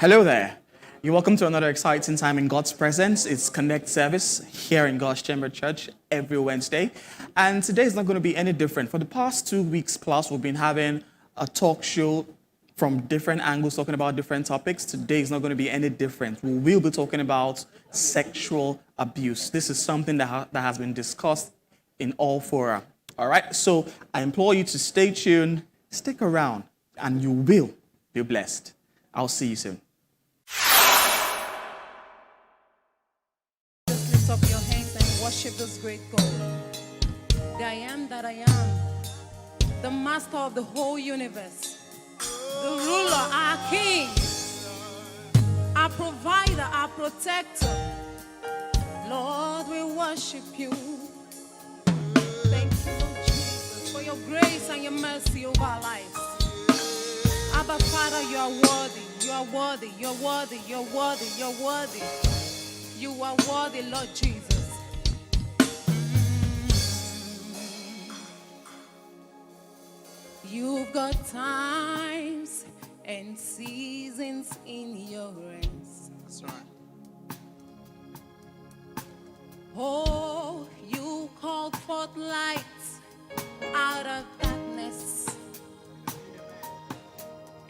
Hello there. You're welcome to another exciting time in God's presence. It's Connect service here in God's Chamber Church every Wednesday. And today is not going to be any different. For the past 2 weeks plus, we've been having a talk show from different angles talking about different topics. Today is not going to be any different. We will be talking about sexual abuse. This is something that has been discussed in all fora. All right? So I implore you to stay tuned, stick around, and you will be blessed. I'll see you soon. Just lift up your hands and worship this great God. The I am that I am, the master of the whole universe, the ruler, our king, our provider, our protector. Lord, we worship you. Thank you, Lord Jesus, for your grace and your mercy over our lives. Abba, Father, you are worthy, you are worthy, you're worthy, you're worthy, you're worthy. You are worthy, Lord Jesus. You've got times and seasons in your hands. That's right. Oh, you called forth light out of darkness.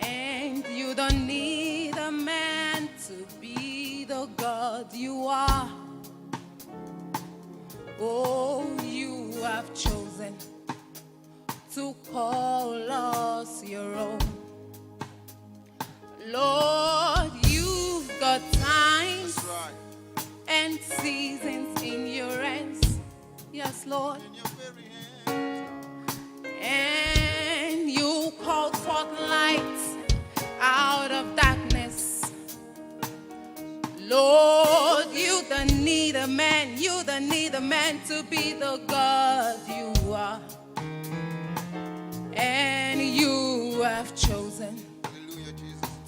And you don't need a man to be the God you are. Oh, you have chosen to call us your own. Lord, you've got times and seasons in your hands. Yes, Lord. And you called forth light out of darkness. Lord, you don't need a man, you don't need a man to be the God you are. And you have chosen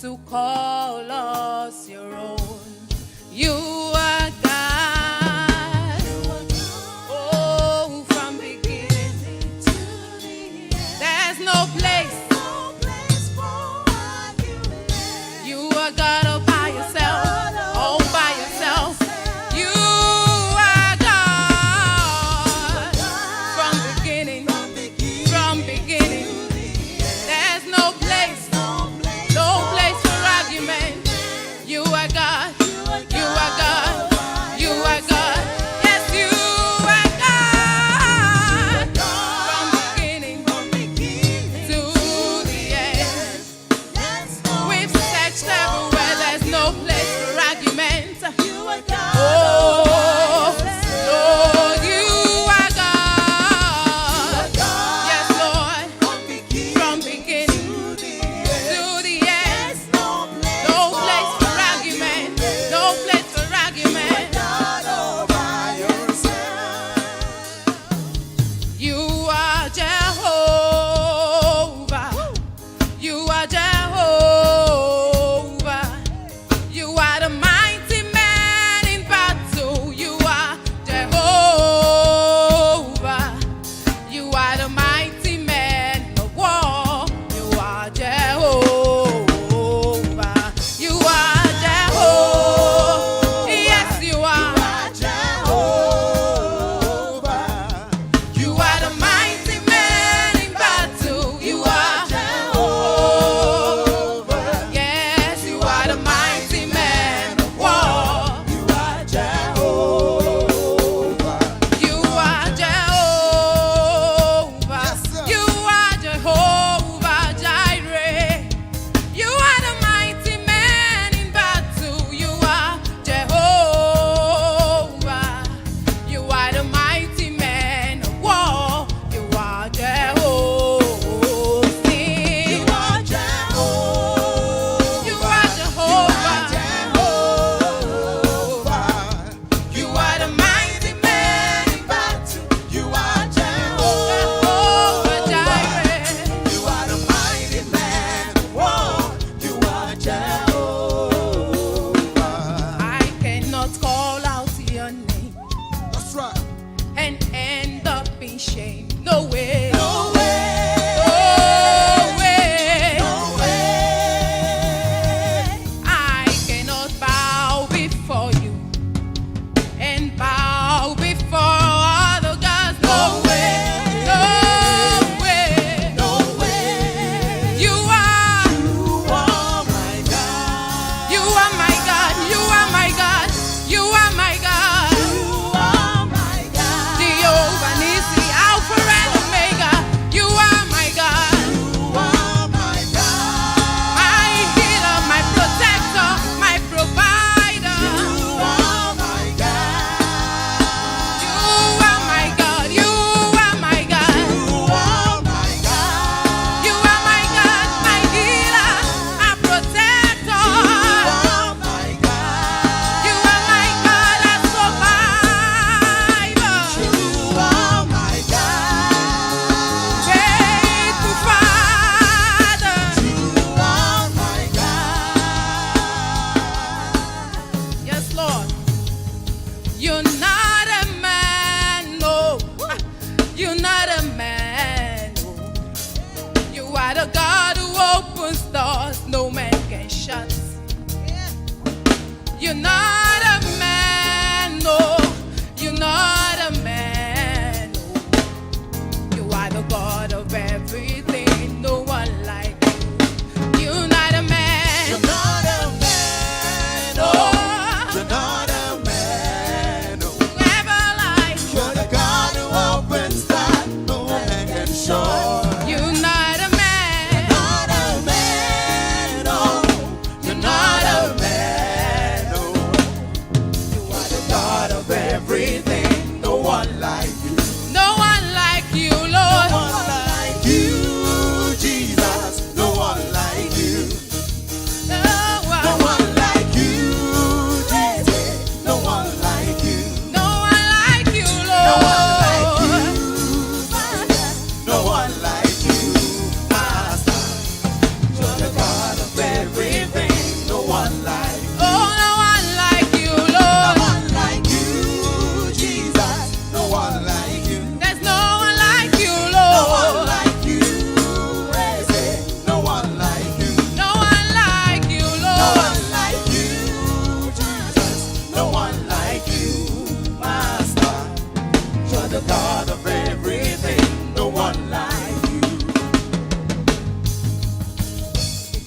to call us your own. You are God. Oh, from beginning to the end. There's no place. You are God all by yourself. All by yourself. You are God. From beginning. From beginning. There's no place. No place for argument. You are God.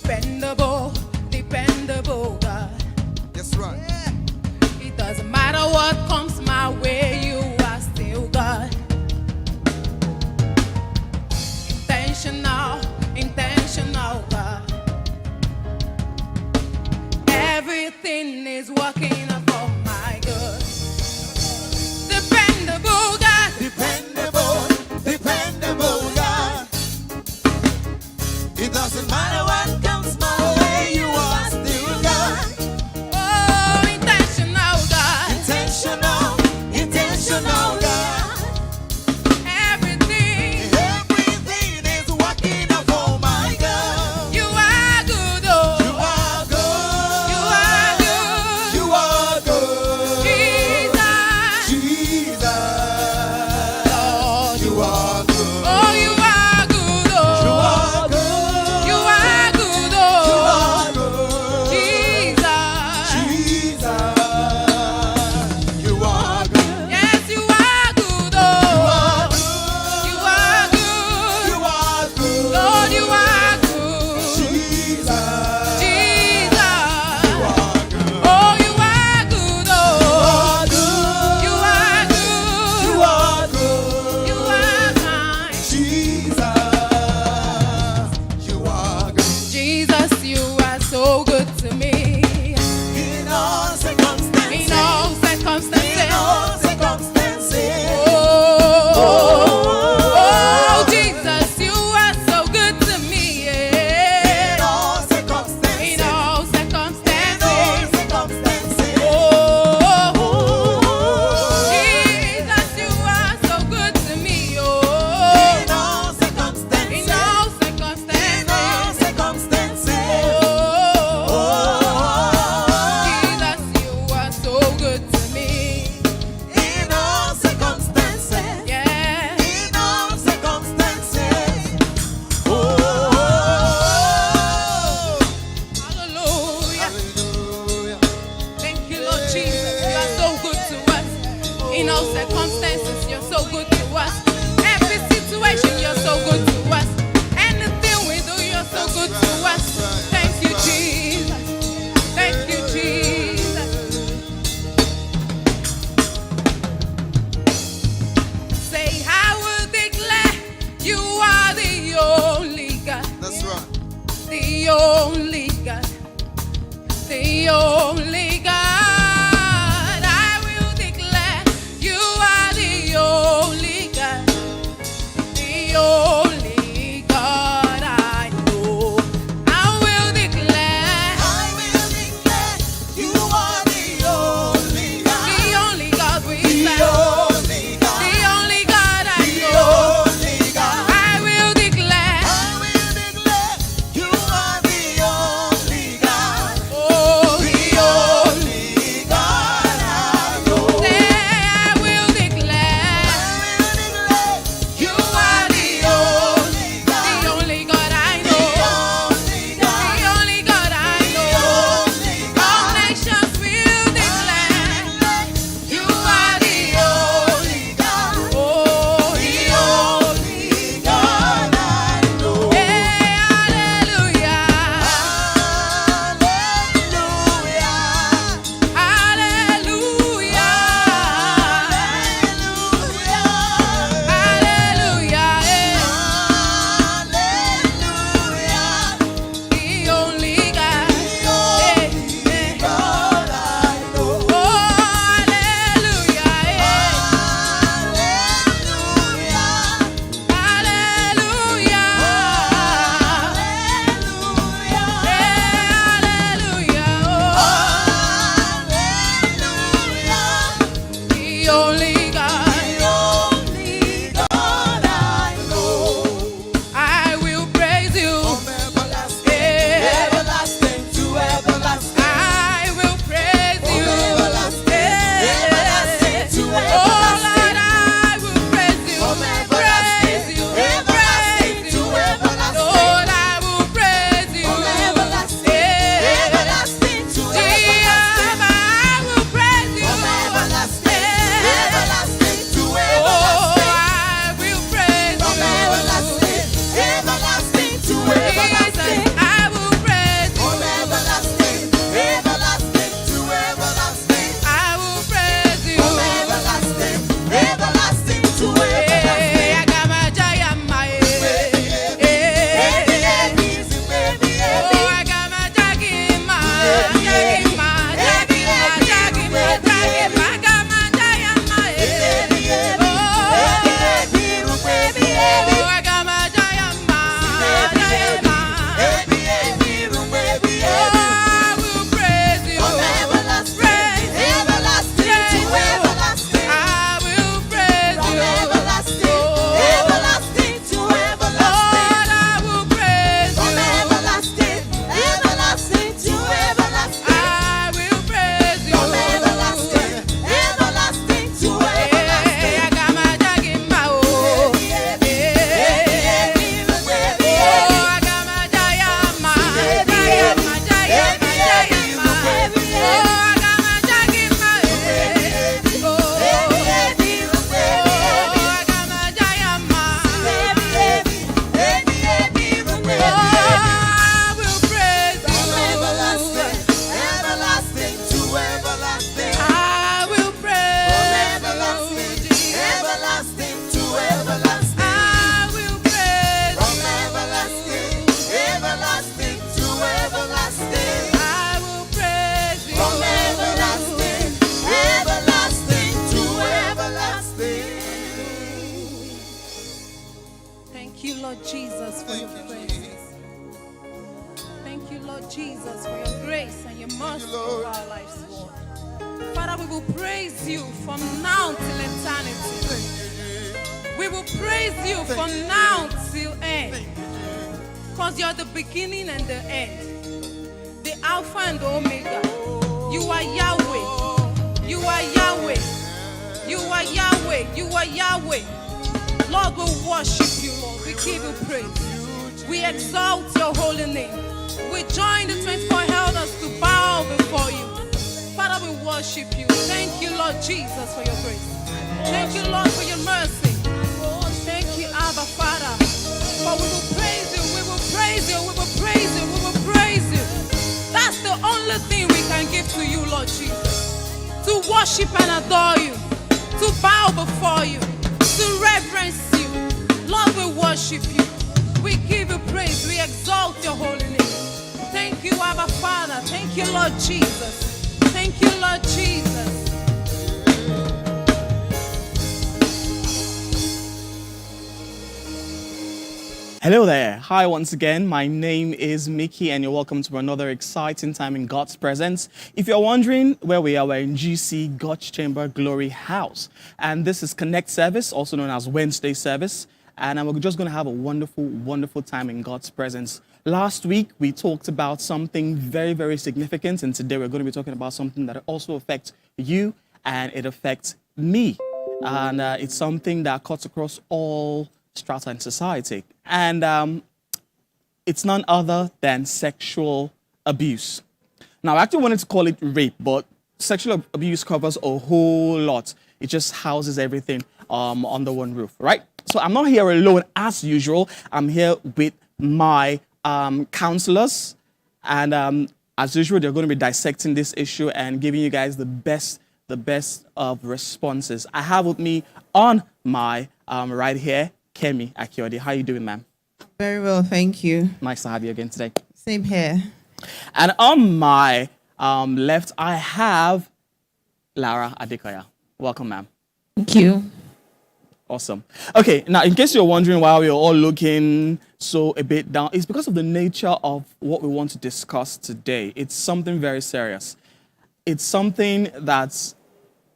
dependable, dependable God. That's right. It doesn't matter what comes my way, you are still God. Intentional, intentional God. Everything is working out for my good. Dependable God. Dependable, dependable God. It doesn't matter what comes my way, you are still God. Oh, intentional God. Intentional, intentional God. Everything. Everything is working out for my God. You are good, You oh. are good. You are good. You are good. Jesus. Jesus. Lord. You are good. Oh, you are good, You oh. are good. You are good, You oh. are good. Jesus. Jesus. You are good. Yes, you are good, You oh. are good. You are good. You are good. Lord, you are good. Jesus. Jesus. You are good. Oh, you are good, You oh. are good. You are good. You are good. You are kind. Jesus. You are good. Jesus, you are so good to me. In all circumstances. In all circumstances. In all circumstances. Oh, Jesus, you are so good to me. In Yeah. all circumstances. In all In all circumstances. circumstances. Oh, Jesus, you are so good to me. In Oh, all circumstances. in all In all circumstances. circumstances. Oh, Jesus, you are so good to me. In all circumstances. Yeah. In all circumstances. Oh, Hallelujah. hallelujah. Thank you, Lord Jesus. You are so good to us. In all circumstances, you're so good to us. Every situation, you're so good to us. Anything we do, you're so good to us. Thank you, Jesus. Thank you, Jesus. Say, I will declare you are the only God. That's right. The only God, the only God. I will declare you are the only God, the only God I know. I will declare I will declare you are the only God. the only God we The serve, only God. the only God I The know. only God. I will declare, I will declare you are the only God. oh, The only Lord Jesus, for your grace and your mercy over our lives, Lord. Father, we will praise you from now till eternity. We will praise you from now till end. Because you're the beginning and the end. The Alpha and the Omega. You are Yahweh. You are Yahweh. You are Yahweh. You are Yahweh. Lord, we worship you, Lord. We give you praise. We exalt your holy name. We join the 24 elders to bow before you. Father, we worship you. Thank you, Lord Jesus, for your grace. Thank you, Lord, for your mercy. Thank you, Abba, Father. For we will praise you, we will praise you, we will praise you, we will praise you. That's the only thing we can give to you, Lord Jesus. To worship and adore you. To bow before you. To reverence you. Lord, we worship you. We give you praise. We exalt your holy name. Thank you, Abba, Father. Thank you, Lord Jesus. Thank you, Lord Jesus. Hello there. Hi once again. My name is Mickey and you're welcome to another exciting time in God's presence. If you're wondering where we are, we're in GC, God's Chamber Glory House. And this is Connect service, also known as Wednesday service. And we're just going to have a wonderful, wonderful time in God's presence. Last week, we talked about something very, very significant. And today we're going to be talking about something that also affects you and it affects me. And it's something that cuts across all strata in society. And it's none other than sexual abuse. Now, I actually wanted to call it rape, but sexual abuse covers a whole lot. It just houses everything under one roof, right? So I'm not here alone as usual. I'm here with my counselors. And as usual, they're going to be dissecting this issue and giving you guys the best of responses. I have with me on my right here, Kemi Akiode. How are you doing, ma'am? Very well, thank you. Nice to have you again today. Same here. And on my left, I have Lara Adekoya. Welcome, ma'am. Thank you. Awesome. Okay, now in case you're wondering why we're all looking so a bit down, it's because of the nature of what we want to discuss today. It's something very serious. It's something that's,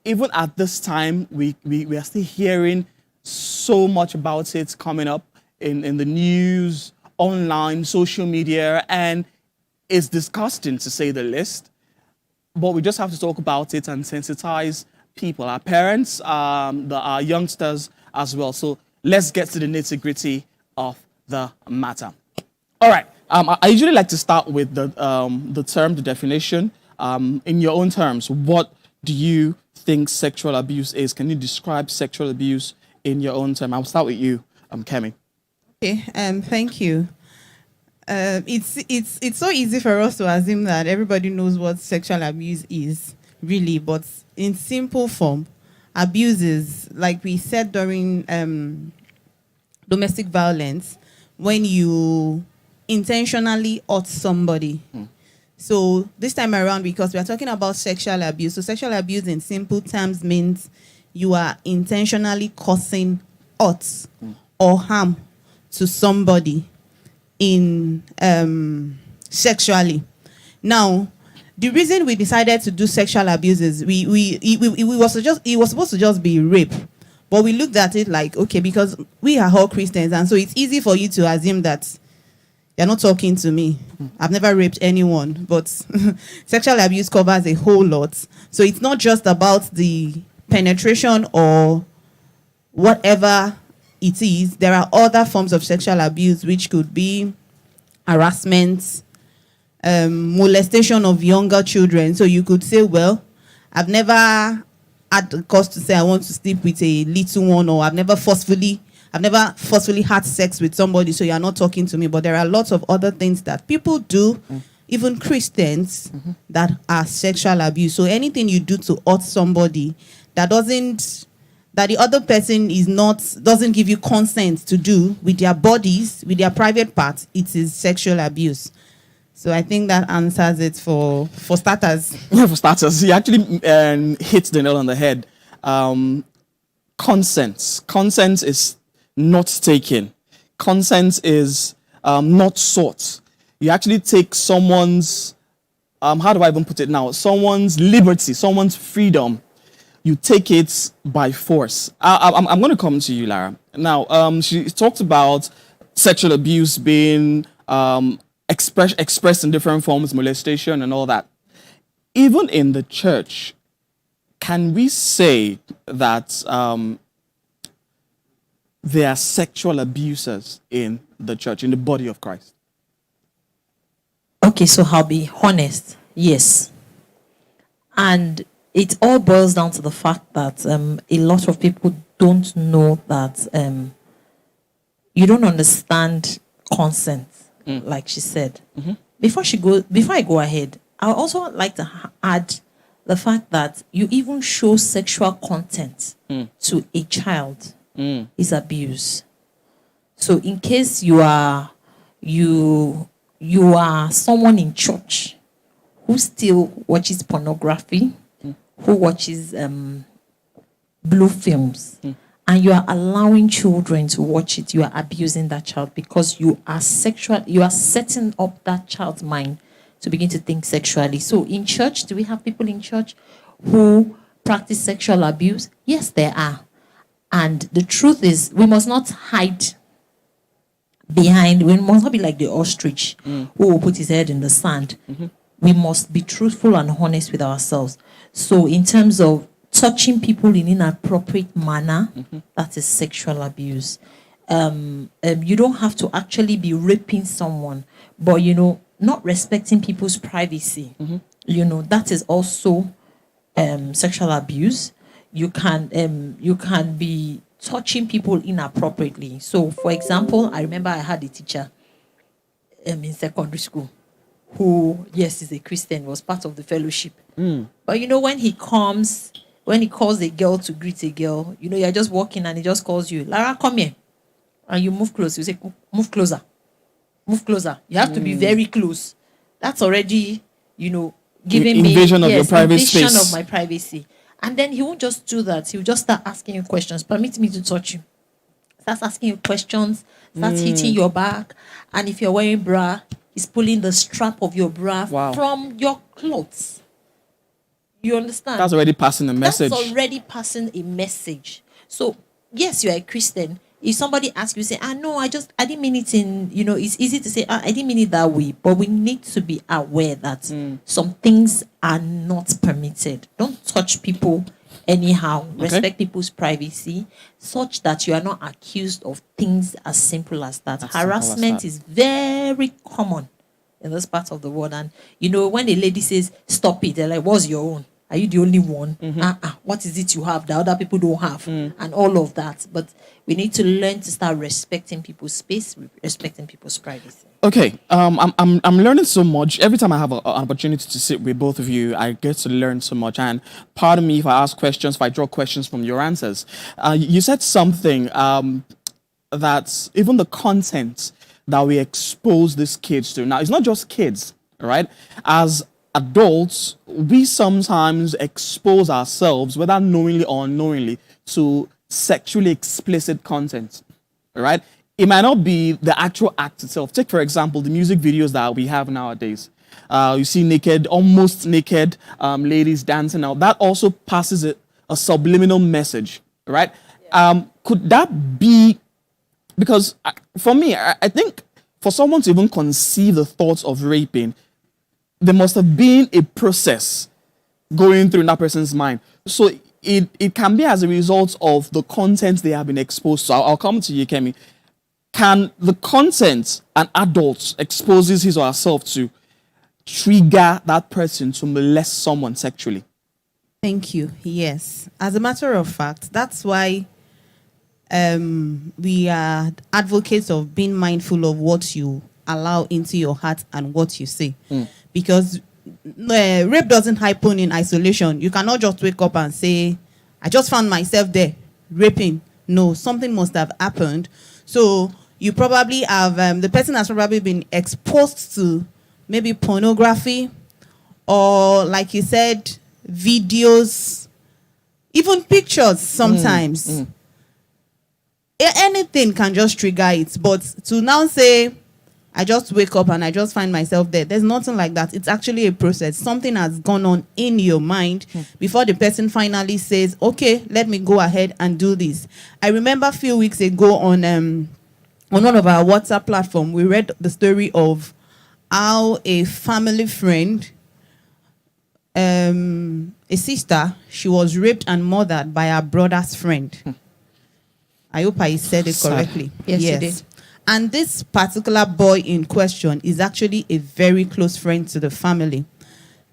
even at this time, we are still hearing so much about it coming up in the news, online, social media, and it's disgusting to say the least. But we just have to talk about it and sensitize people, our parents, our youngsters as well. So let's get to the nitty-gritty of the matter. All right. I usually like to start with the term, the definition. In your own terms, what do you think sexual abuse is? Can you describe sexual abuse in your own term? I'll start with you, Kemi. Okay, thank you. It's so easy for us to assume that everybody knows what sexual abuse is, really, but in simple form, abuse is, like we said during domestic violence, when you intentionally hurt somebody. So this time around, because we are talking about sexual abuse, so sexual abuse in simple terms means you are intentionally causing hurt or harm to somebody in sexually. Now, the reason we decided to do sexual abuse is it was supposed to just be rape, but we looked at it like, okay, because we are all Christians, and so it's easy for you to assume that you're not talking to me. I've never raped anyone, but sexual abuse covers a whole lot. So it's not just about the penetration or whatever it is. There are other forms of sexual abuse, which could be harassment, molestation of younger children. So you could say, well, I've never had the cause to say I want to sleep with a little one, or I've never forcefully had sex with somebody, so you're not talking to me. But there are lots of other things that people do, even Christians, that are sexual abuse. So anything you do to hurt somebody that the other person doesn't give you consent to do with their bodies, with their private parts, it is sexual abuse. So I think that answers it for starters. Yeah, for starters, you actually hit the nail on the head. Consent is not taken. Consent is not sought. You actually take someone's, how do I even put it now? Someone's liberty, someone's freedom. You take it by force. I'm going to come to you, Lara. Now, she talked about sexual abuse being expressed in different forms, molestation and all that. Even in the church, can we say that there are sexual abusers in the church, in the body of Christ? Okay, so I'll be honest. Yes. And it all boils down to the fact that a lot of people don't know that you don't understand consent, like she said. Before I go ahead, I would also like to add the fact that you even show sexual content to a child is abuse. So in case you are someone in church who still watches pornography, who watches blue films, and you are allowing children to watch it, you are abusing that child because you are setting up that child's mind to begin to think sexually. So in church, do we have people in church who practice sexual abuse? Yes, there are. And the truth is, we must not hide behind, we must not be like the ostrich who will put his head in the sand. We must be truthful and honest with ourselves. So in terms of touching people in inappropriate manner, that is sexual abuse. You don't have to actually be raping someone, but not respecting people's privacy. That is also sexual abuse. You can be touching people inappropriately. So, for example, I remember I had a teacher in secondary school who, yes, is a Christian, was part of the fellowship. But when he calls a girl to greet a girl, you're just walking and he just calls you, Lara, come here. And you move close. You say, move closer. Move closer. You have to be very close. That's already, giving me invasion of your private space. Invasion of my privacy. And then he won't just do that. He'll just start asking you questions. Permit me to touch you. Starts asking you questions. Starts hitting your back. And if you're wearing bra, he's pulling the strap of your bra from your clothes. You understand? That's already passing a message. That's already passing a message. So, yes, you're a Christian. If somebody asks you, say, no, I didn't mean it in, it's easy to say, I didn't mean it that way. But we need to be aware that some things are not permitted. Don't touch people anyhow. Okay. Respect people's privacy, such that you are not accused of things as simple as that. Harassment is very common in this part of the world. And, when a lady says, stop it, they're like, what's your own? Are you the only one? What is it you have that other people don't have? And all of that. But we need to learn to start respecting people's space, respecting people's privacy. Okay, I'm learning so much. Every time I have an opportunity to sit with both of you, I get to learn so much. And pardon me if I ask questions, if I draw questions from your answers. You said something that even the content that we expose these kids to. Now, it's not just kids, right? As adults, we sometimes expose ourselves, whether knowingly or unknowingly, to sexually explicit content, right? It might not be the actual act itself. Take, for example, the music videos that we have nowadays. You see naked, almost naked ladies dancing out. That also passes a subliminal message, right? Could that be, because for me, I think for someone to even conceive the thoughts of raping, there must have been a process going through in that person's mind. So it can be as a result of the content they have been exposed to. I'll come to you, Kemi. Can the content an adult exposes his or herself to trigger that person to molest someone sexually? Thank you. Yes. As a matter of fact, that's why we are advocates of being mindful of what you allow into your heart and what you say. Because rape doesn't happen in isolation. You cannot just wake up and say, I just found myself there raping. No, something must have happened. So you probably have, the person has probably been exposed to maybe pornography or, like you said, videos, even pictures sometimes. Anything can just trigger it. But to now say, I just wake up and I just find myself there. There's nothing like that. It's actually a process. Something has gone on in your mind before the person finally says, okay, let me go ahead and do this. I remember a few weeks ago on one of our WhatsApp platform, we read the story of how a family friend, a sister, she was raped and murdered by her brother's friend. I hope I said it Sad. correctly. Yes, you did. And this particular boy in question is actually a very close friend to the family.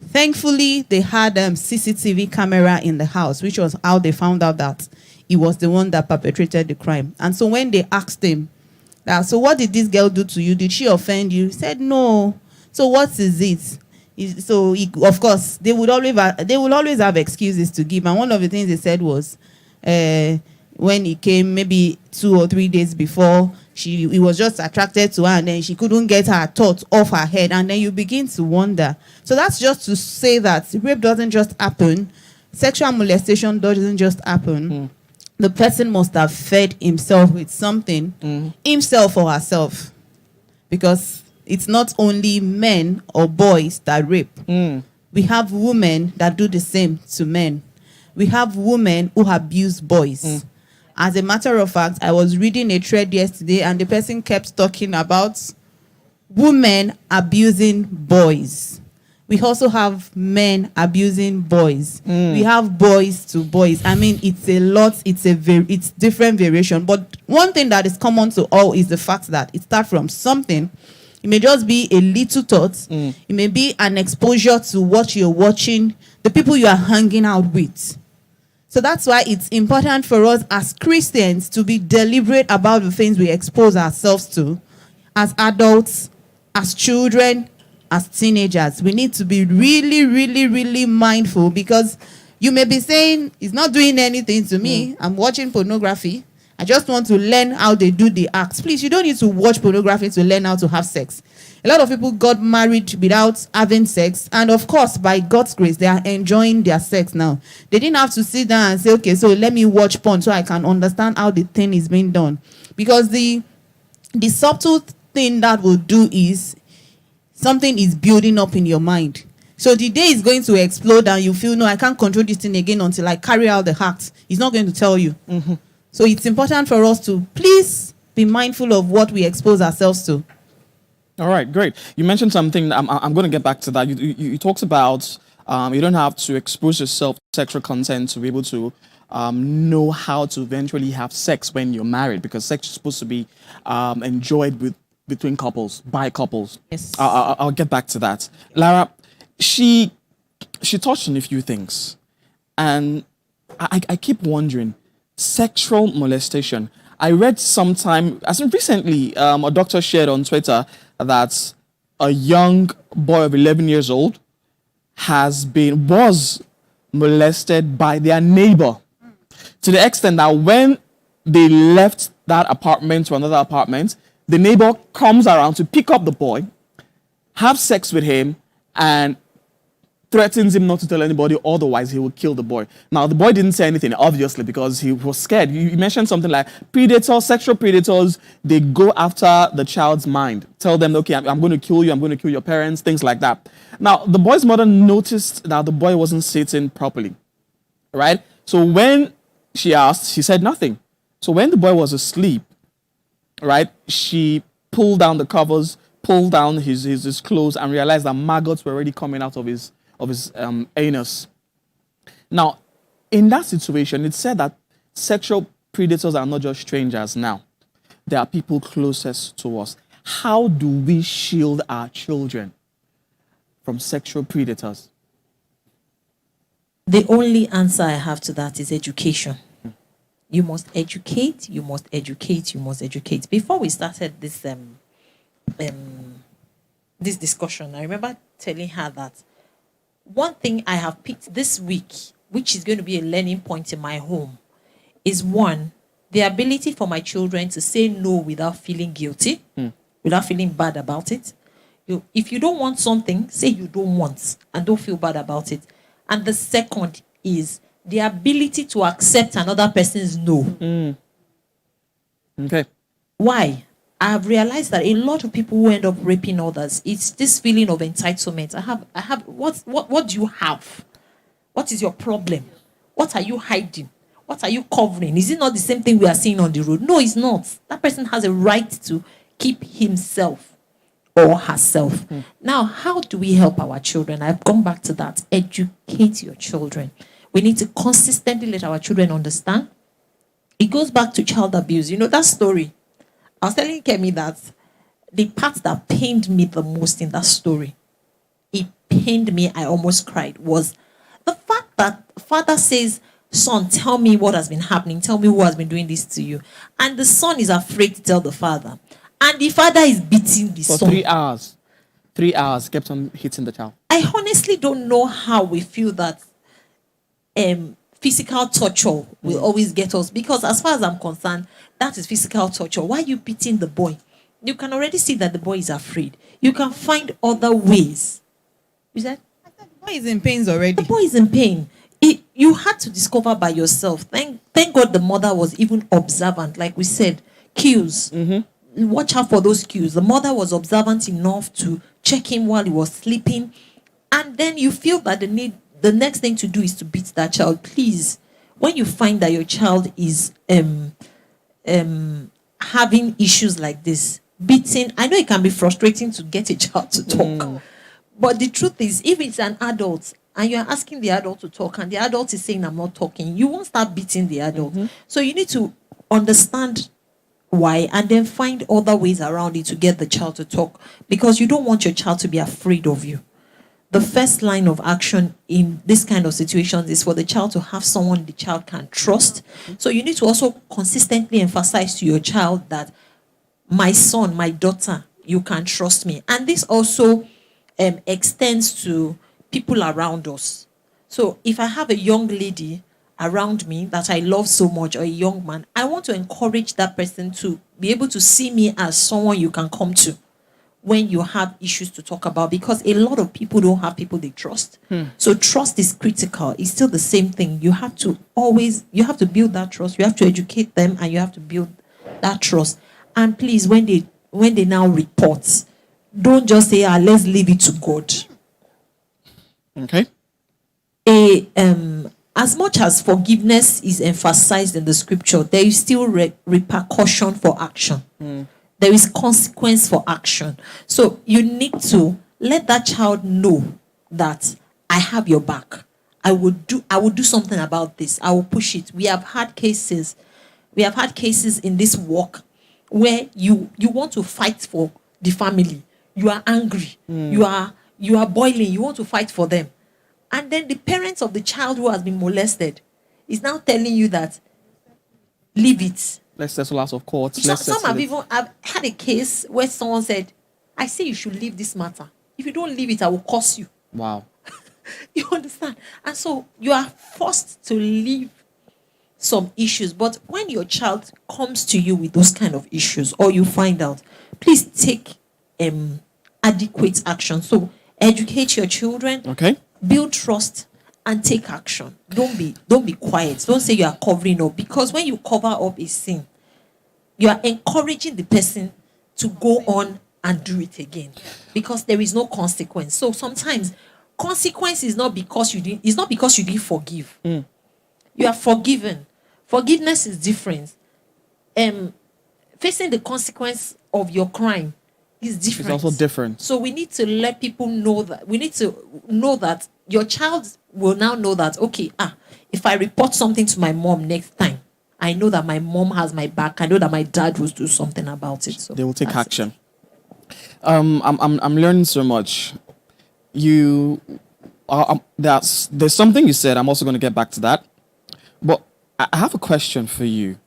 Thankfully, they had CCTV camera in the house, which was how they found out that he was the one that perpetrated the crime. And so when they asked him, so what did this girl do to you? Did she offend you? He said, no. So what is it? Of course, they will always have excuses to give. And one of the things they said was, when he came maybe 2 or 3 days before, he was just attracted to her, and then she couldn't get her thoughts off her head, and then you begin to wonder. So that's just to say that rape doesn't just happen. Sexual molestation doesn't just happen. The person must have fed himself with something, himself or herself, because it's not only men or boys that rape. We have women that do the same to men. We have women who abuse boys. As a matter of fact, I was reading a thread yesterday, and the person kept talking about women abusing boys. We also have men abusing boys. We have boys to boys. I mean, it's a lot. It's different variation. But one thing that is common to all is the fact that it starts from something. It may just be a little thought. It may be an exposure to what you're watching, the people you are hanging out with. So that's why it's important for us as Christians to be deliberate about the things we expose ourselves to as adults, as children, as teenagers. We need to be really, really, really mindful, because you may be saying, it's not doing anything to me. I'm watching pornography. I just want to learn how they do the acts. Please, you don't need to watch pornography to learn how to have sex. A lot of people got married without having sex. And of course, by God's grace, they are enjoying their sex now. They didn't have to sit down and say, okay, so let me watch porn so I can understand how the thing is being done. Because the subtle thing that will do is something is building up in your mind. So the day is going to explode and you feel, no, I can't control this thing again until I carry out the act. He's not going to tell you. So it's important for us to please be mindful of what we expose ourselves to. All right, great. You mentioned something. I'm going to get back to that. You talked about you don't have to expose yourself to sexual content to be able to know how to eventually have sex when you're married, because sex is supposed to be enjoyed between couples, by couples. Yes. I'll get back to that. Lara, she touched on a few things, and I keep wondering, sexual molestation. I read sometime, as in recently, a doctor shared on Twitter that a young boy of 11 years old was molested by their neighbor, to the extent that when they left that apartment to another apartment, the neighbor comes around to pick up the boy, have sex with him, and threatens him not to tell anybody, otherwise he will kill the boy. Now, the boy didn't say anything, obviously, because he was scared. You mentioned something like sexual predators, they go after the child's mind. Tell them, okay, I'm going to kill you, I'm going to kill your parents, things like that. Now, the boy's mother noticed that the boy wasn't sitting properly, right? So when she asked, she said nothing. So when the boy was asleep, right, she pulled down the covers, pulled down his clothes, and realized that maggots were already coming out of his anus. Now, in that situation, it said that sexual predators are not just strangers now. They are people closest to us. How do we shield our children from sexual predators? The only answer I have to that is education. You must educate, you must educate, you must educate. Before we started this this discussion, I remember telling her that one thing I have picked this week, which is going to be a learning point in my home, is one, the ability for my children to say no without feeling guilty, without feeling bad about it. If you don't want something, say you don't want and don't feel bad about it. And the second is the ability to accept another person's no. Okay. Why? I've realized that a lot of people who end up raping others, it's this feeling of entitlement. I have, what do you have? What is your problem? What are you hiding? What are you covering? Is it not the same thing we are seeing on the road? No, it's not. That person has a right to keep himself or herself. Now, how do we help our children? I've gone back to that. Educate your children. We need to consistently let our children understand. It goes back to child abuse. You know that story. I was telling Kemi that the part that pained me the most in that story, it pained me, I almost cried, was the fact that father says, son, tell me what has been happening. Tell me who has been doing this to you. And the son is afraid to tell the father. And the father is beating the For son. 3 hours. 3 hours kept on hitting the child. I honestly don't know how we feel that physical torture will always get us. Because as far as I'm concerned, that is physical torture. Why are you beating the boy? You can already see that the boy is afraid. You can find other ways. You said? The boy is in pains already. The boy is in pain. You had to discover by yourself. Thank God the mother was even observant. Like we said, cues. Watch out for those cues. The mother was observant enough to check him while he was sleeping. And then you feel that the next thing to do is to beat that child. Please, when you find that your child is having issues like this, beating, I know it can be frustrating to get a child to talk. But the truth is, if it's an adult and you're asking the adult to talk and the adult is saying, I'm not talking, you won't start beating the adult. So you need to understand why and then find other ways around it to get the child to talk, because you don't want your child to be afraid of you. The first line of action in this kind of situations is for the child to have someone the child can trust. So you need to also consistently emphasize to your child that my son, my daughter, you can trust me. And this also extends to people around us. So if I have a young lady around me that I love so much, or a young man, I want to encourage that person to be able to see me as someone you can come to when you have issues to talk about, because a lot of people don't have people they trust. So trust is critical. It's still the same thing. You have to build that trust. You have to educate them and you have to build that trust. And please, when they now report, don't just say, let's leave it to God. Okay. As much as forgiveness is emphasized in the scripture, there is still repercussion for action. There is consequence for action. So you need to let that child know that I have your back. I will do something about this. I will push it. We have had cases in this work where you want to fight for the family. You are angry. You are boiling. You want to fight for them. And then the parents of the child who has been molested is now telling you that leave it. Let's settle out of court. I've had a case where someone said, I say you should leave this matter. If you don't leave it, I will curse you. Wow. You understand? And so you are forced to leave some issues. But when your child comes to you with those kind of issues, or you find out, please take adequate action. So educate your children. Okay. Build trust and take action. Don't be quiet. Don't say you are covering up, because when you cover up a sin, you are encouraging the person to go on and do it again, because there is no consequence. So sometimes consequence is not because you didn't forgive. You are forgiven. Forgiveness is different. Facing the consequence of your crime is different. It's also different. So we need to let people know that. We need to know that your child will now know that, okay, if I report something to my mom next time, I know that my mom has my back. I know that my dad will do something about it. So They will take action. I'm learning so much. There's something you said. I'm also going to get back to that. But I have a question for you.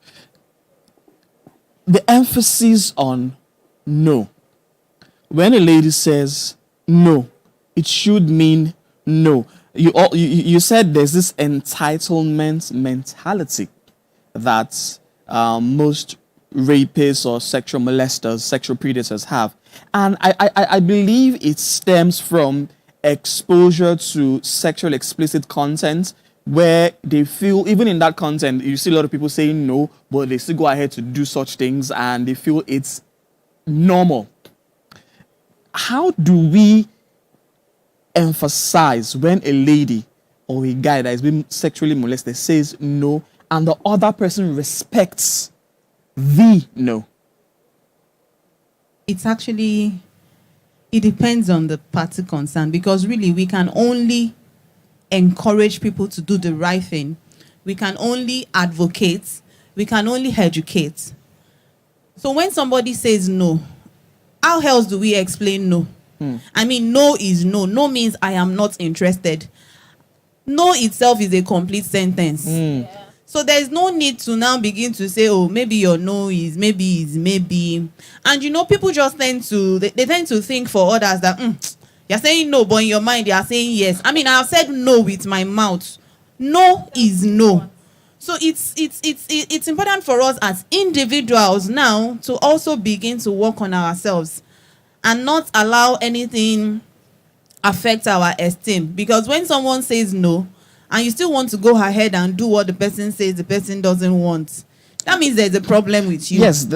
The emphasis on no. When a lady says no, it should mean no. You said there's this entitlement mentality that most rapists or sexual molesters, sexual predators have. And I believe it stems from exposure to sexual explicit content, where they feel, even in that content, you see a lot of people saying no, but they still go ahead to do such things, and they feel it's normal. How do we emphasize when a lady or a guy that has been sexually molested says no and the other person respects the no? It's actually, it depends on the party concerned, because really we can only encourage people to do the right thing. We can only advocate. We can only educate. So when somebody says no, how else do we explain no? I mean, no is no. No means I am not interested. No itself is a complete sentence. So there's no need to now begin to say, oh, maybe your no is maybe. And you know, people just tend to, they tend to think for others that, you're saying no, but in your mind, you are saying yes. I mean, I've said no with my mouth. No is no. So it's important for us as individuals now to also begin to work on ourselves and not allow anything affect our esteem. Because when someone says no, and you still want to go ahead and do what the person says the person doesn't want, that means there's a problem with you. Yes,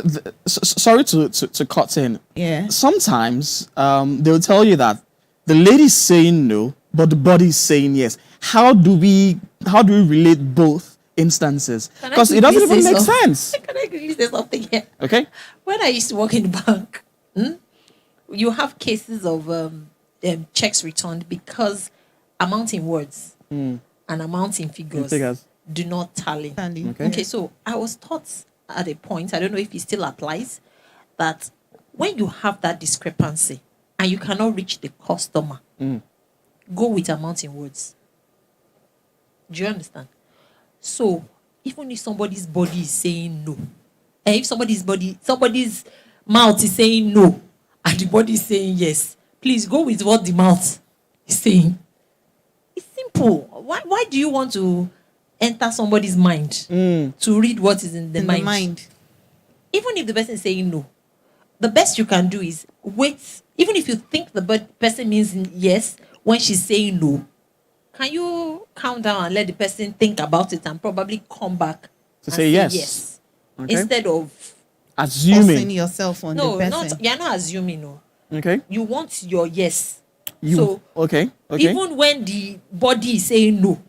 sorry to cut in. Yeah. Sometimes they'll tell you that the lady's saying no, but the body's saying yes. How do we relate both instances? Because it doesn't even make sense. Can I quickly say something here? Okay. When I used to work in the bank, you have cases of checks returned because amount in words and amount in figures do not tally. Okay, so I was taught at a point, I don't know if it still applies, that when you have that discrepancy and you cannot reach the customer, go with amount in words. Do you understand? So even if somebody's body is saying no, and if somebody's mouth is saying no, and the body is saying yes, please go with what the mouth is saying. It's simple. Why do you want to enter somebody's mind to read what is in the mind? Even if the person is saying no, the best you can do is wait. Even if you think the person means yes when she's saying no, can you calm down and let the person think about it and probably come back to say yes? Okay. Instead of assuming yourself on no, the person. you're not assuming. No. Okay. You want your yes. Okay. Even when the body is saying no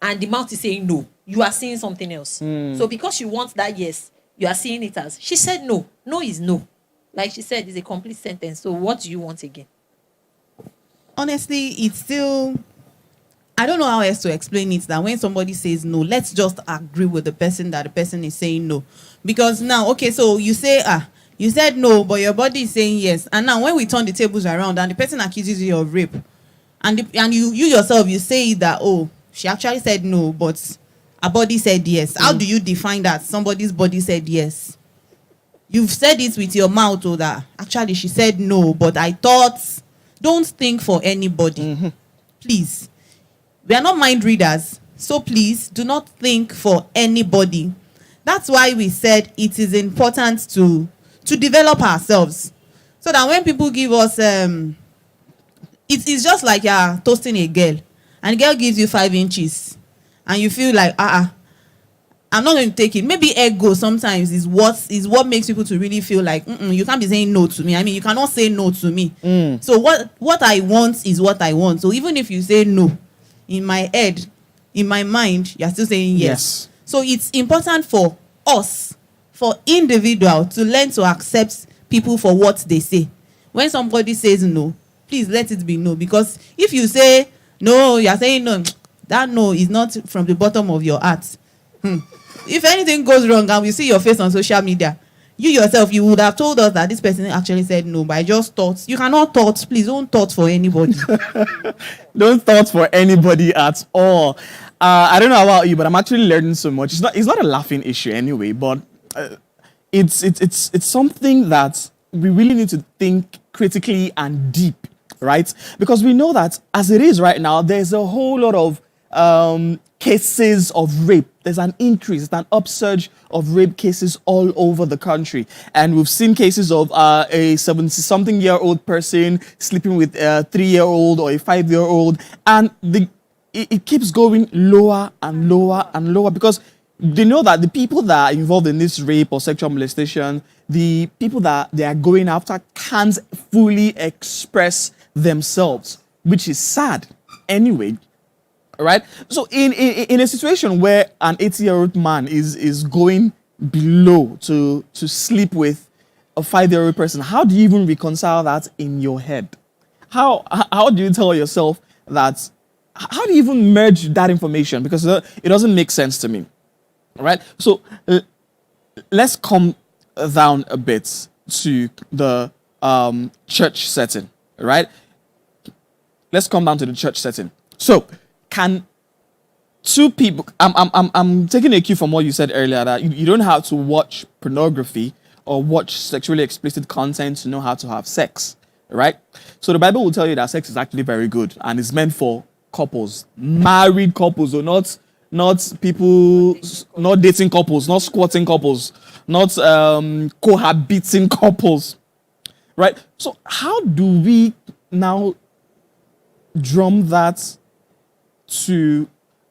and the mouth is saying no, you are saying something else. So because you want that yes, you are seeing it as she said no. No is no. Like she said, it's a complete sentence. So what do you want again? Honestly, it's still, I don't know how else to explain it, that when somebody says no, let's just agree with the person that the person is saying no. Because now, okay, so you say, you said no, but your body is saying yes. And now when we turn the tables around and the person accuses you of rape, and you yourself, you say that, oh, she actually said no, but her body said yes. How do you define that somebody's body said yes? You've said it with your mouth, or that actually she said no, but I thought. Don't think for anybody. Please. We are not mind readers, so please do not think for anybody. That's why we said it is important to develop ourselves, so that when people give us it's just like you're toasting a girl and the girl gives you 5 inches and you feel like I'm not going to take it. Maybe ego sometimes is what makes people to really feel like you can't be saying no to me. I mean, you cannot say no to me. So what I want is what I want. So even if you say no, in my head, in my mind, you're still saying yes. So it's important for us, for individual, to learn to accept people for what they say. When somebody says no, please let it be no. Because if you say no, you're saying no, that no is not from the bottom of your heart. If anything goes wrong and we see your face on social media, you yourself, you would have told us that this person actually said no, but I just thought. You cannot thought. Please don't thought for anybody. Don't thought for anybody at all. I don't know about you, but I'm actually learning so much. It's not a laughing issue anyway, but it's something that we really need to think critically and deep, right? Because we know that as it is right now, there's a whole lot of cases of rape. There's an increase, an upsurge of rape cases all over the country. And we've seen cases of a 70-something-year-old person sleeping with a 3-year-old or a 5-year-old. And it keeps going lower and lower and lower, because they know that the people that are involved in this rape or sexual molestation, the people that they are going after can't fully express themselves, which is sad anyway. Right? So in a situation where an 80-year-old man is going below to sleep with a 5-year-old person, how do you even reconcile that in your head? How do you tell yourself that? How do you even merge that information? Because it doesn't make sense to me. Right? So let's come down a bit to the church setting. Right? Let's come down to the church setting. So can two people? I'm taking a cue from what you said earlier, that you don't have to watch pornography or watch sexually explicit content to know how to have sex, right? So the Bible will tell you that sex is actually very good and is meant for couples, married couples, or not people, not dating couples, not squatting couples, not cohabiting couples, right? So how do we now drum that to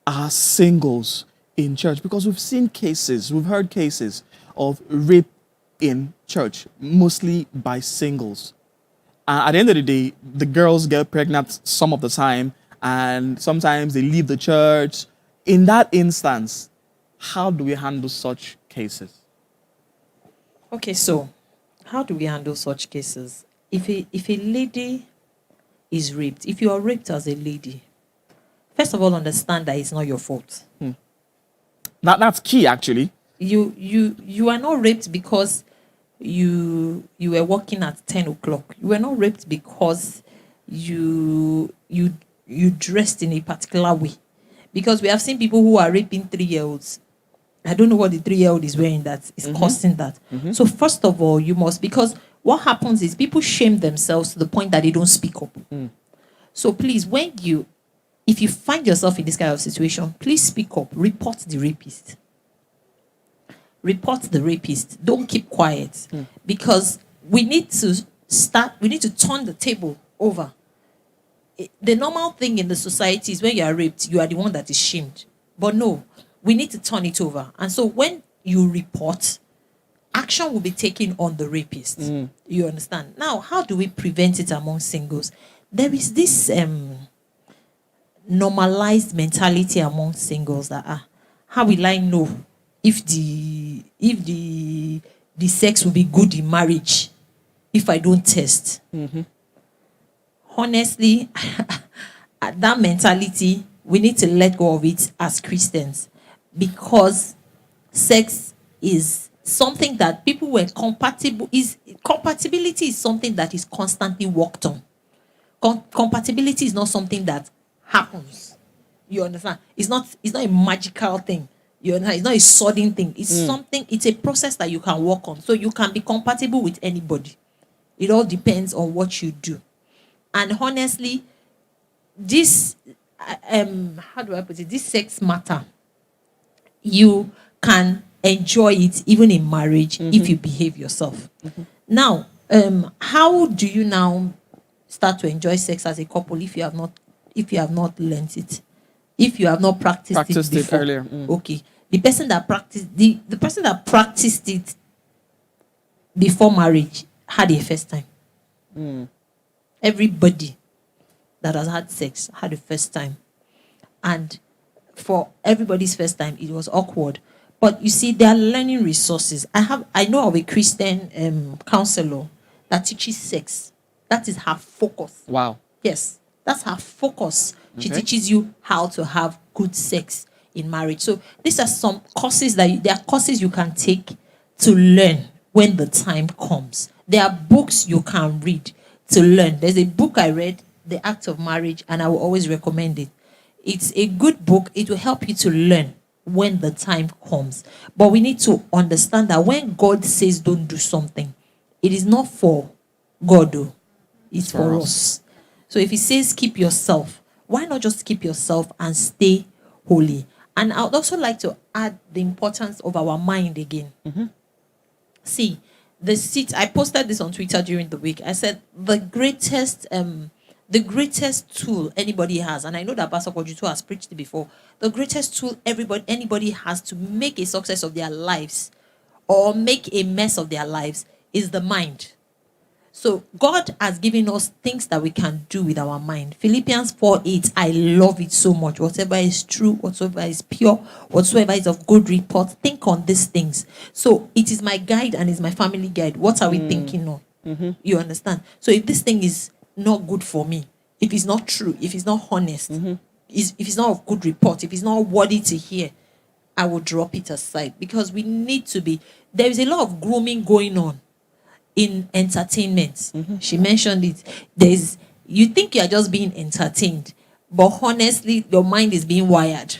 our singles in church? Because we've heard cases of rape in church, mostly by singles. And at the end of the day, the girls get pregnant some of the time, and sometimes they leave the church. In that instance, how do we handle such cases? Okay, so how do we handle such cases? If a lady is raped, if you are raped as a lady, first of all, understand that it's not your fault. That's key, actually. You are not raped because you were working at 10 o'clock. You were not raped because you dressed in a particular way. Because we have seen people who are raping 3-year-olds. I don't know what the 3-year-old is wearing that is causing that. So first of all, you must, because what happens is people shame themselves to the point that they don't speak up. So please, if you find yourself in this kind of situation, please speak up. Report the rapist. Report the rapist. Don't keep quiet. Because we need to turn the table over. The normal thing in the society is when you are raped, you are the one that is shamed. But no, we need to turn it over. And so when you report, action will be taken on the rapist. You understand? Now, how do we prevent it among singles? There is this normalized mentality among singles that how will I know if the sex will be good in marriage if I don't test? Honestly, that mentality, we need to let go of it as Christians, because sex is something that people were compatible. Compatibility is something that is constantly worked on. Compatibility is not something that happens. You understand? It's not a magical thing. You understand? It's not a sudden thing. It's something. It's a process that you can work on. So you can be compatible with anybody. It all depends on what you do. And honestly, this how do I put it? This sex matter, you can enjoy it even in marriage if you behave yourself. Now, how do you now start to enjoy sex as a couple if you have not learned it, if you have not practiced it before? Earlier? Okay, the person that practiced it before marriage had a first time. Everybody that has had sex had a first time, and for everybody's first time, it was awkward. But you see, there are learning resources. I know of a Christian counselor that teaches sex. That is her focus. Wow. Yes, that's her focus. She Okay. teaches you how to have good sex in marriage. So these are some courses there are courses you can take to learn when the time comes. There are books you can read to learn. There's a book I read, The Act of Marriage, and I will always recommend it. It's a good book. It will help you to learn when the time comes. But we need to understand that when God says don't do something, it is not for God, though. It's for us. So if he says keep yourself, why not just keep yourself and stay holy? And I would also like to add the importance of our mind again. See, I posted this on Twitter during the week. I said the greatest the greatest tool anybody has, and I know that Pastor Kojuto has preached it before, the greatest tool anybody has to make a success of their lives or make a mess of their lives is the mind. So God has given us things that we can do with our mind. Philippians 4:8, I love it so much. Whatever is true, whatsoever is pure, whatsoever is of good report, think on these things. So it is my guide and is my family guide. What are we thinking on? You understand? So if this thing is not good for me, if it's not true, if it's not honest, if it's not of good report, if it's not worthy to hear, I will drop it aside, because we need to be. There is a lot of grooming going on in entertainment. She mentioned it. You think you are just being entertained, but honestly, your mind is being wired.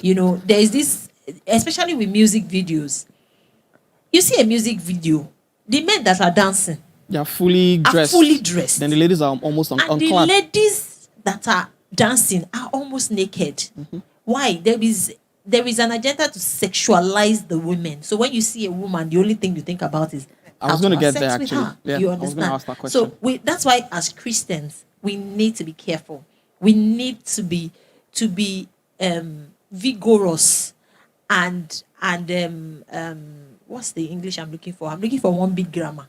You know, there is this, especially with music videos. You see a music video, the men that are dancing They are fully dressed. Then the ladies are almost and the unclad. ladies that are dancing are almost naked. Why? There is an agenda to sexualize the women. So when you see a woman, the only thing you think about is I was how going to have get there, sex with actually. her. Yeah, You I was understand? going to ask that question. So that's why, as Christians, we need to be careful. We need to be vigorous and what's the English I'm looking for? I'm looking for one big grammar.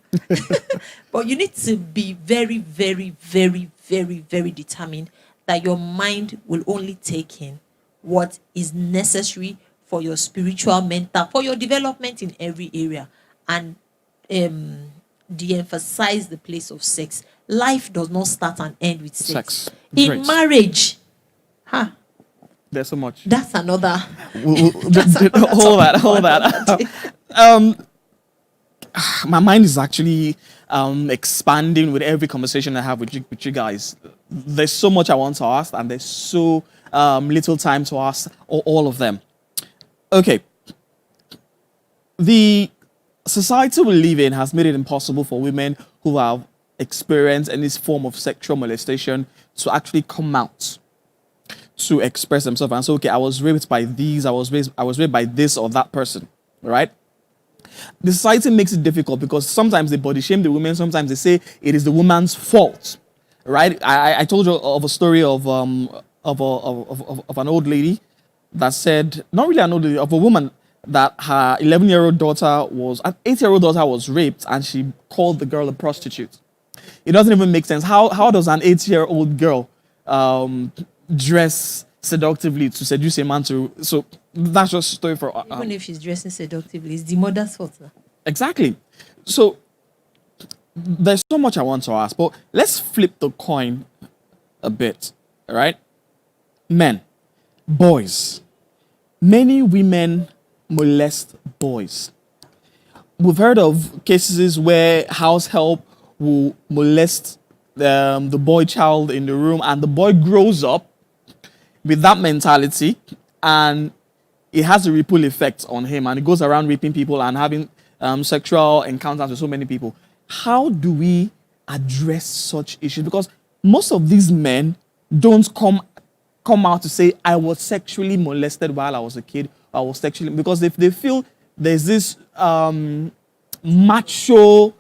But you need to be very, very, very, very, very determined that your mind will only take in what is necessary for your spiritual, mental, for your development in every area, and de-emphasize the place of sex. Life does not start and end with sex. In Great. marriage, There's so much. that's another. Hold that. My mind is actually expanding with every conversation I have with you guys. There's so much I want to ask, and there's so little time to ask all of them. Okay. The society we live in has made it impossible for women who have experienced any form of sexual molestation to actually come out to express themselves and say, okay, I was raped by these, I was raped by this or that person, right? The society makes it difficult because sometimes they body shame the women, sometimes they say it is the woman's fault, right? I told you of a story of an old lady that said, not really an old lady, of a woman that her 11-year-old daughter was, an 8-year-old daughter was raped, and she called the girl a prostitute. It doesn't even make sense. How does an 8-year-old girl dress seductively to seduce a man to? So that's just a story for. Even if she's dressing seductively, it's the mother's fault. Exactly. So there's so much I want to ask, but let's flip the coin a bit, all right? Men, boys. Many women molest boys. We've heard of cases where house help will molest the boy child in the room, and the boy grows up with that mentality, and it has a ripple effect on him, and he goes around raping people and having sexual encounters with so many people. How do we address such issues? Because most of these men don't come out to say, I was sexually molested while I was a kid, or I was sexually, because if they feel there's this macho-ness,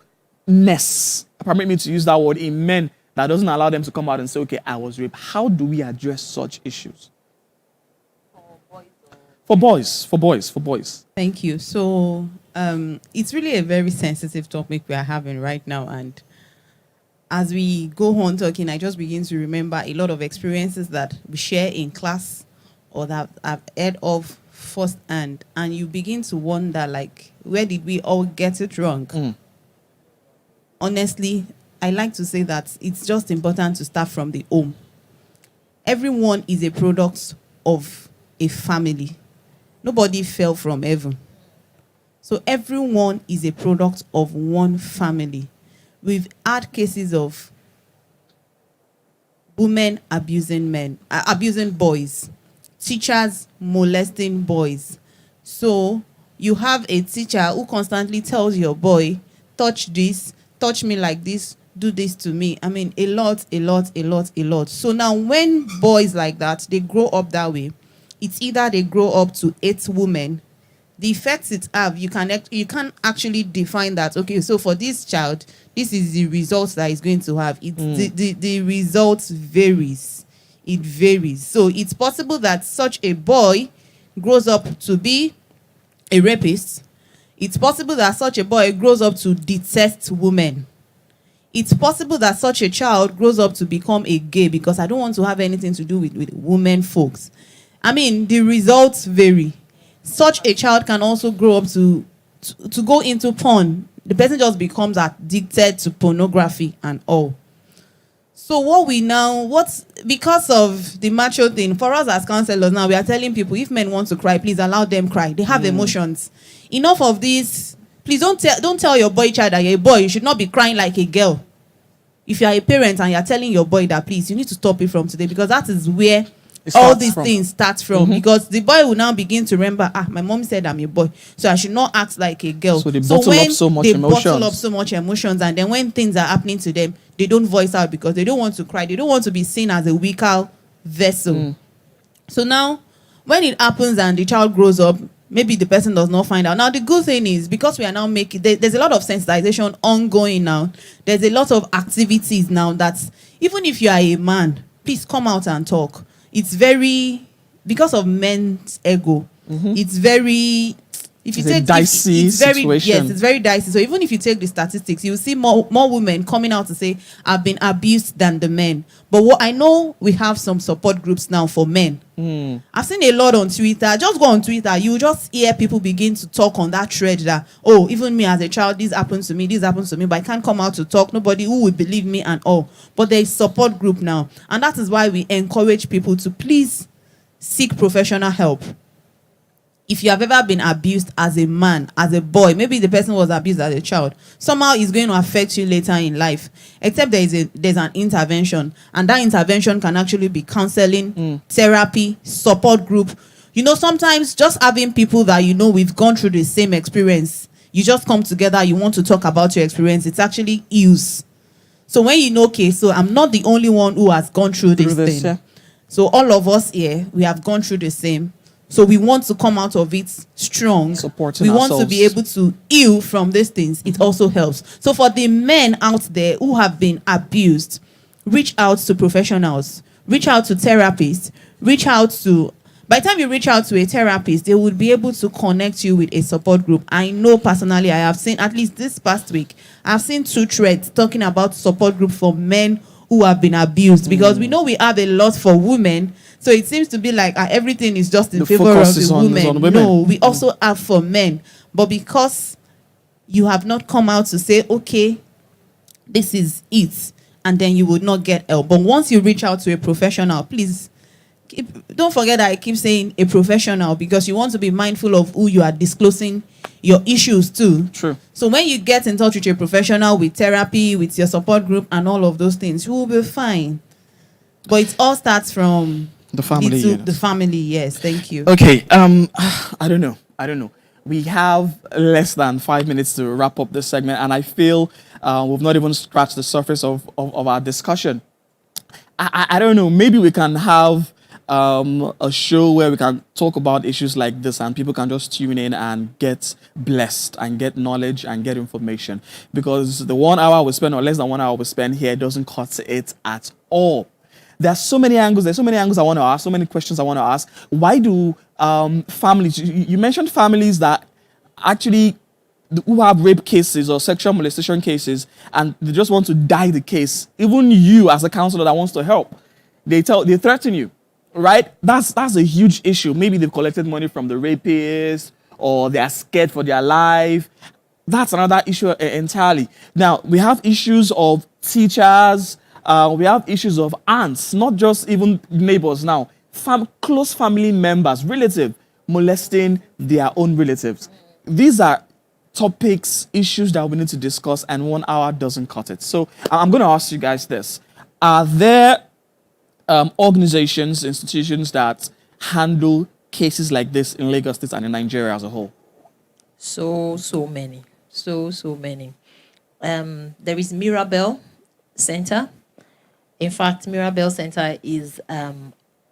permit me to use that word, in men that doesn't allow them to come out and say, okay, I was raped. How do we address such issues? For boys. Thank you. So it's really a very sensitive topic we are having right now. And as we go on talking, I just begin to remember a lot of experiences that we share in class or that I've heard of firsthand. And you begin to wonder, like, where did we all get it wrong? Honestly, I like to say that it's just important to start from the home. Everyone is a product of a family. Nobody fell from heaven. So everyone is a product of one family. We've had cases of women abusing boys, teachers molesting boys. So you have a teacher who constantly tells your boy, touch this, touch me like this, do this to me. I mean, a lot. So now when boys like that, they grow up that way, it's either they grow up to hate women, the effects it have, you can actually define that. Okay, so for this child, this is the results that it's going to have. The results varies. It varies. So it's possible that such a boy grows up to be a rapist. It's possible that such a boy grows up to detest women. It's possible that such a child grows up to become a gay because I don't want to have anything to do with women folks. I mean, the results vary. Such a child can also grow up to go into porn. The person just becomes addicted to pornography and all. So because of the macho thing, for us as counselors now, we are telling people, if men want to cry, please allow them cry. They have emotions. Enough of this. Please don't tell your boy child that you're a boy. You should not be crying like a girl. If you are a parent and you're telling your boy that, please, you need to stop it from today, because that is where all these things start from. Because the boy will now begin to remember, my mom said I'm a boy, so I should not act like a girl. So they bottle up so much emotions, and then when things are happening to them, they don't voice out because they don't want to cry. They don't want to be seen as a weaker vessel. So now, when it happens and the child grows up, maybe the person does not find out. Now, the good thing is, because we are now there's a lot of sensitization ongoing now. There's a lot of activities now that, even if you are a man, please come out and talk. It's very, because of men's ego, it's very, if you it's a dicey situation. Yes, it's very dicey. So even if you take the statistics, you'll see more women coming out to say, I've been abused than the men. But what I know, we have some support groups now for men. I've seen a lot on Twitter. Just go on Twitter, you just hear people begin to talk on that thread that, oh, even me as a child, this happens to me, but I can't come out to talk. Nobody who will believe me and all. But there's support group now. And that is why we encourage people to please seek professional help. If you have ever been abused as a man, as a boy, maybe the person was abused as a child, somehow it's going to affect you later in life. Except there's an intervention, and that intervention can actually be counseling, therapy, support group. You know, sometimes just having people that we've gone through the same experience, you just come together, you want to talk about your experience, it's actually use. So when okay, so I'm not the only one who has gone through this thing. Yeah. So all of us here, we have gone through the same. So we want to come out of it strong. Supporting we want ourselves. to be able to heal from these things. It also helps. So for the men out there who have been abused, reach out to professionals. Reach out to therapists. By the time you reach out to a therapist, they would be able to connect you with a support group. I know personally, I have seen, at least this past week, I've seen 2 threads talking about support group for men who have been abused. Because we know we have a lot for women. So it seems to be like everything is just in favor of the women. No, we also have for men. But because you have not come out to say, okay, this is it, and then you would not get help. But once you reach out to a professional, please, don't forget that I keep saying a professional, because you want to be mindful of who you are disclosing your issues to. True. So when you get in touch with a professional, with therapy, with your support group and all of those things, you will be fine. But it all starts from the family. The family, yes. Thank you. Okay. I don't know. We have less than 5 minutes to wrap up this segment, and I feel we've not even scratched the surface of our discussion. I don't know. Maybe we can have a show where we can talk about issues like this, and people can just tune in and get blessed and get knowledge and get information. Because the 1 hour we spend, or less than 1 hour we spend here, doesn't cut it at all. There's so many angles I want to ask, so many questions I want to ask. Why do families, you mentioned families that actually, who have rape cases or sexual molestation cases, and they just want to die the case. Even you as a counselor that wants to help, they threaten you, right? That's a huge issue. Maybe they've collected money from the rapist, or they are scared for their life. That's another issue entirely. Now, we have issues of teachers. We have issues of aunts, not just even neighbors now. Close family members, relatives, molesting their own relatives. These are topics, issues that we need to discuss, and 1 hour doesn't cut it. So I'm going to ask you guys this. Are there organizations, institutions that handle cases like this in Lagos State and in Nigeria as a whole? So many. So many. There is Mirabel Center. In fact, Mirabel Center is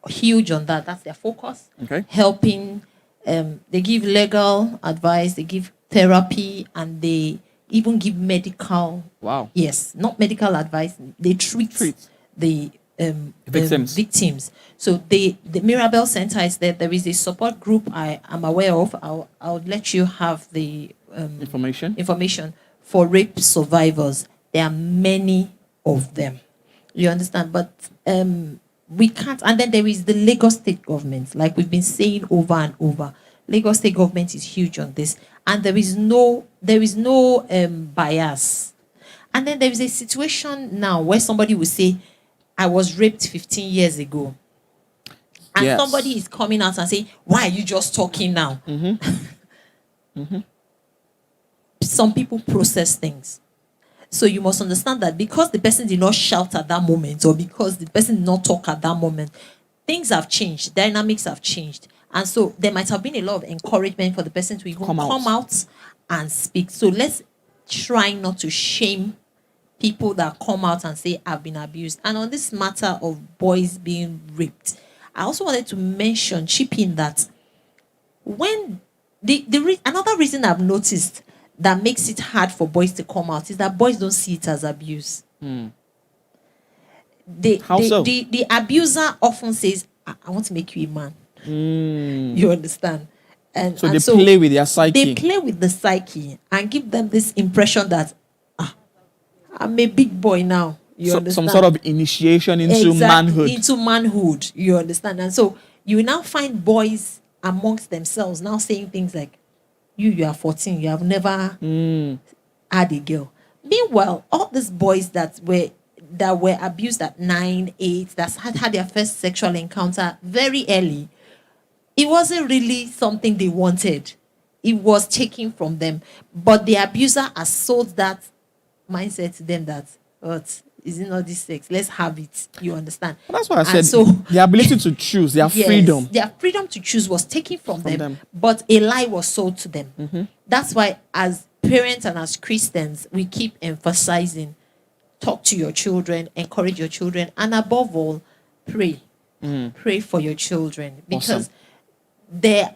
huge on that. That's their focus. Okay. Helping They give legal advice, they give therapy, and they even give medical. Wow. Yes, not medical advice. They treat, Treat. the Victims. victims. So the Mirabel Center is there. There is a support group I am aware of. I'll let you have the information for rape survivors. There are many of them. You understand? But we can't. And then there is the Lagos State government, like we've been saying over and over. Lagos State government is huge on this, and there is no bias. And then there is a situation now where somebody will say, "I was raped 15 years ago," and Yes. somebody is coming out and saying, "Why are you just talking now?" Some people process things. So you must understand that because the person did not shout at that moment, or because the person did not talk at that moment, things have changed, dynamics have changed. And so there might have been a lot of encouragement for the person to even Come out. and speak. So let's try not to shame people that come out and say, "I've been abused." And on this matter of boys being raped, I also wanted to chip in that when another reason I've noticed that makes it hard for boys to come out is that boys don't see it as abuse. How so? The abuser often says, I want to make you a man. You understand? And So they play with their psyche. They play with the psyche and give them this impression that I'm a big boy now. You understand? Some sort of initiation into manhood. Into manhood. You understand? And so you will now find boys amongst themselves now saying things like, you are 14, you have never had a girl. Meanwhile, all these boys that were abused at 9, 8, that had their first sexual encounter very early, it wasn't really something they wanted. It was taken from them. But the abuser has sold that mindset to them that, is it not this sex? Let's have it. You understand? That's why I And said so, the ability to choose, their yes, freedom. their freedom to choose was taken from them, but a lie was sold to them. That's why, as parents and as Christians, we keep emphasizing: talk to your children, encourage your children, and above all, pray. Pray for your children, because there's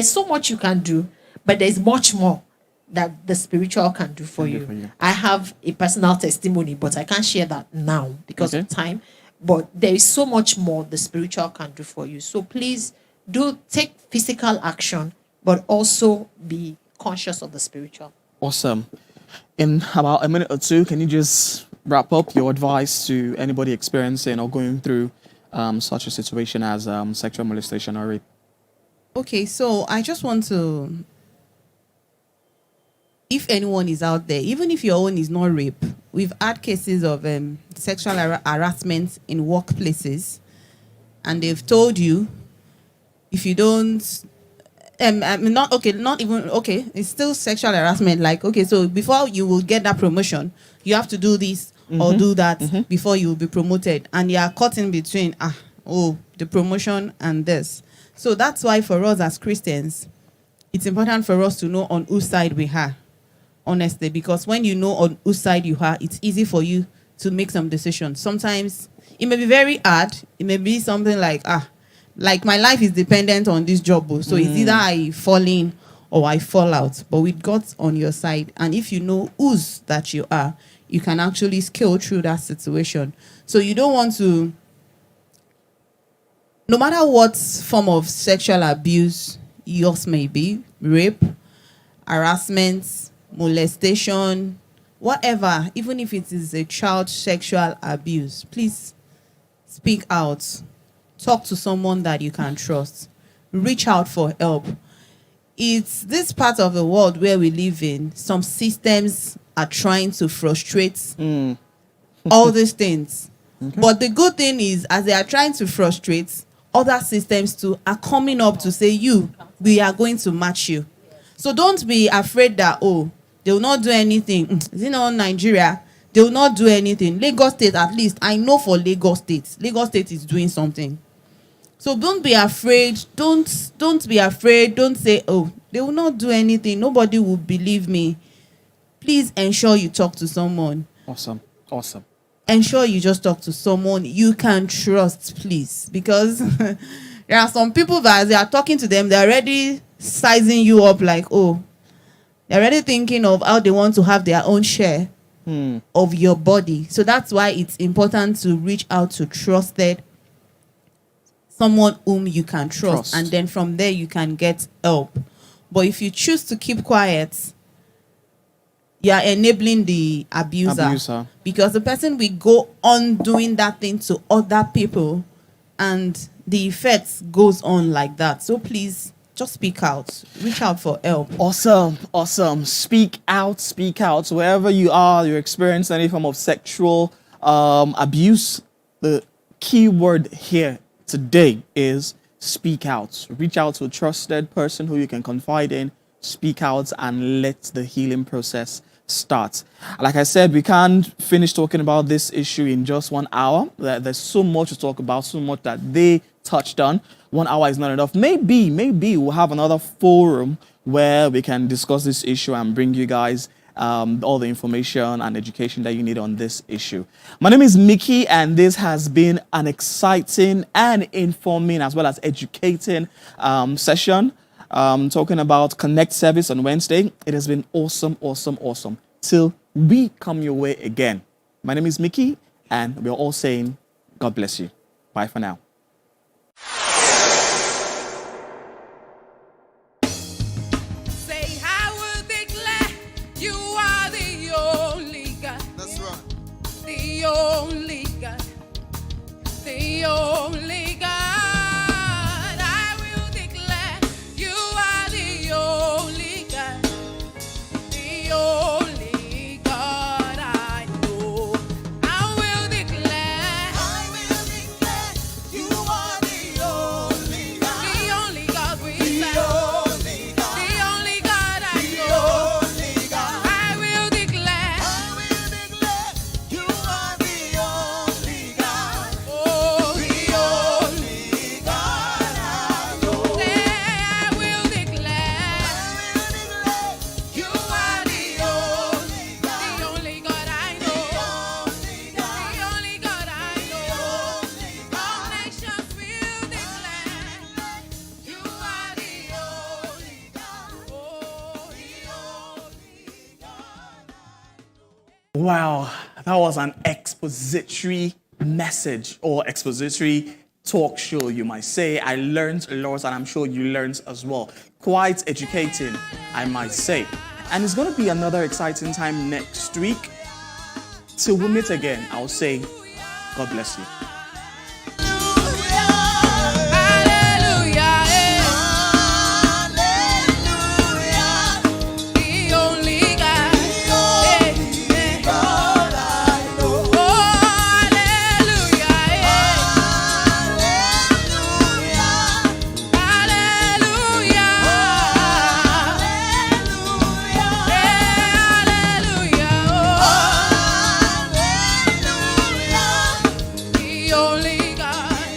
so much you can do, but there's much more that the spiritual can do for you. I have a personal testimony, but I can't share that now because of time. But there is so much more the spiritual can do for you. So please do take physical action, but also be conscious of the spiritual. Awesome. In about a minute or two, can you just wrap up your advice to anybody experiencing or going through such a situation as sexual molestation or rape? Okay, so I just want to, if anyone is out there, even if your own is not rape, we've had cases of sexual harassment in workplaces, and they've told you if you don't, it's still sexual harassment. Like, okay, so before you will get that promotion, you have to do this or do that before you will be promoted, and you are caught in between the promotion and this. So that's why for us as Christians, it's important for us to know on whose side we are. Honestly, because when you know on whose side you are, it's easy for you to make some decisions. Sometimes it may be very hard. It may be something like my life is dependent on this job, so it's either I fall in or I fall out. But with God on your side, and if you know whose that you are, you can actually scale through that situation. So you don't want to, no matter what form of sexual abuse yours may be, rape, harassment, molestation, whatever, even if it is a child sexual abuse, please speak out. Talk to someone that you can trust. Reach out for help. It's this part of the world where we live in. Some systems are trying to frustrate all these things. But the good thing is, as they are trying to frustrate, other systems too are coming up to say, we are going to match you. So don't be afraid that, they will not do anything. Is it not Nigeria? They will not do anything. Lagos State, at least, I know for Lagos State is doing something. So don't be afraid. Don't be afraid. Don't say, they will not do anything. Nobody will believe me. Please ensure you talk to someone. Awesome. Ensure you just talk to someone you can trust, please. Because There are some people that as they are talking to them, they're already sizing you up like, oh, they're already thinking of how they want to have their own share of your body. So that's why it's important to reach out to trusted someone whom you can trust. And then from there you can get help. But if you choose to keep quiet, you are enabling the abuser. Because the person will go on doing that thing to other people, and the effects goes on like that. So please, just speak out. Reach out for help. Awesome. Speak out. Wherever you are, you're experiencing any form of sexual abuse. The key word here today is speak out. Reach out to a trusted person who you can confide in. Speak out and let the healing process start. Like I said, we can't finish talking about this issue in just 1 hour. There's so much to talk about, so much that they touched on. 1 hour is not enough. Maybe we'll have another forum where we can discuss this issue and bring you guys all the information and education that you need on this issue. My name is Mickey, and this has been an exciting and informing as well as educating session. Talking about Connect service on Wednesday. It has been awesome. Till we come your way again. My name is Mickey, and we're all saying, God bless you. Bye for now. Say, I will declare you are the only God. That's right. The only God. The only God. I will declare you are the only God. The only God I know. I will declare You are the only God. the only God we The serve. only God. The only God I The know. only God. I will declare. You are the only God. Oh, The only God I know. I will declare. You are the only God. The only God I know. Only God. The only God I know. All nations will declare. You are the only God. Oh, the only God. Wow, that was an expository message or expository talk show, you might say. I learned a lot, and I'm sure you learned as well. Quite educating, I might say. And it's going to be another exciting time next week. Till we meet again, I'll say, God bless you.